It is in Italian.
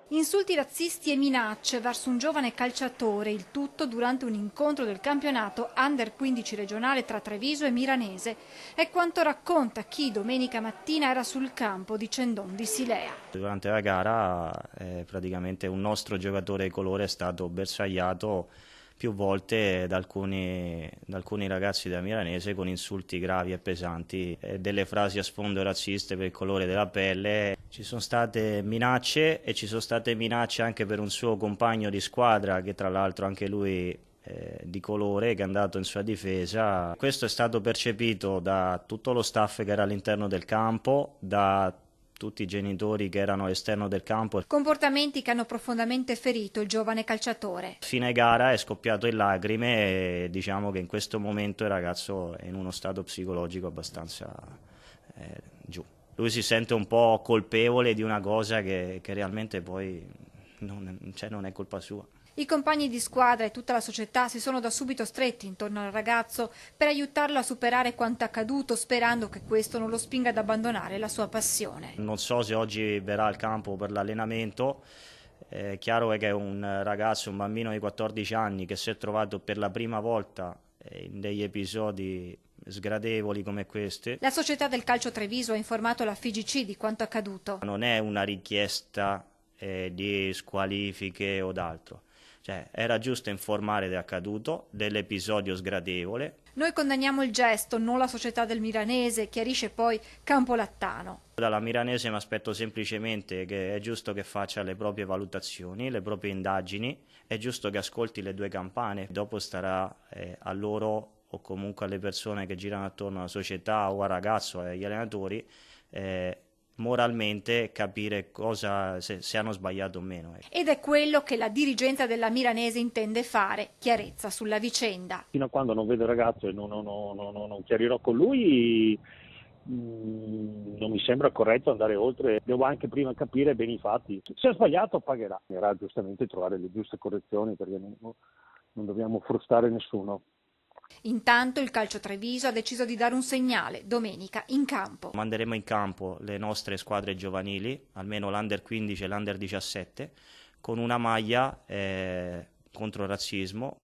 Insulti razzisti e minacce verso un giovane calciatore, il tutto durante un incontro del campionato Under 15 regionale tra Treviso e Miranese. È quanto racconta chi domenica mattina era sul campo di Cendon di Silea. Durante la gara praticamente un nostro giocatore di colore è stato bersagliato più volte da alcuni ragazzi della Milanese con insulti gravi e pesanti e delle frasi a sfondo razziste per il colore della pelle. Ci sono state minacce e ci sono state minacce anche per un suo compagno di squadra che tra l'altro anche lui di colore che è andato in sua difesa. Questo è stato percepito da tutto lo staff che era all'interno del campo, da tutti i genitori che erano all'esterno del campo. Comportamenti che hanno profondamente ferito il giovane calciatore. Fine gara è scoppiato in lacrime e diciamo che in questo momento il ragazzo è in uno stato psicologico abbastanza giù. Lui si sente un po' colpevole di una cosa che realmente poi non è colpa sua. I compagni di squadra e tutta la società si sono da subito stretti intorno al ragazzo per aiutarlo a superare quanto accaduto, sperando che questo non lo spinga ad abbandonare la sua passione. Non so se oggi verrà al campo per l'allenamento. È chiaro che è un ragazzo, un bambino di 14 anni che si è trovato per la prima volta in degli episodi sgradevoli come questi. La società del calcio Treviso ha informato la FIGC di quanto accaduto. Non è una richiesta di squalifiche o d'altro. Cioè, era giusto informare dell'accaduto, dell'episodio sgradevole. Noi condanniamo il gesto, non la società del Milanese, chiarisce poi Campolattano. Dalla Milanese mi aspetto semplicemente che è giusto che faccia le proprie valutazioni, le proprie indagini, è giusto che ascolti le due campane, dopo starà a loro o comunque alle persone che girano attorno alla società o al ragazzo e agli allenatori moralmente capire se hanno sbagliato o meno. Ed è quello che la dirigenza della Milanese intende fare, chiarezza sulla vicenda. Fino a quando non vedo il ragazzo e non chiarirò con lui, non mi sembra corretto andare oltre. Devo anche prima capire bene i fatti. Se ha sbagliato pagherà. Bisognerà giustamente trovare le giuste correzioni perché non dobbiamo frustare nessuno. Intanto il Calcio Treviso ha deciso di dare un segnale domenica in campo. Manderemo in campo le nostre squadre giovanili, almeno l'Under 15 e l'Under 17, con una maglia contro il razzismo.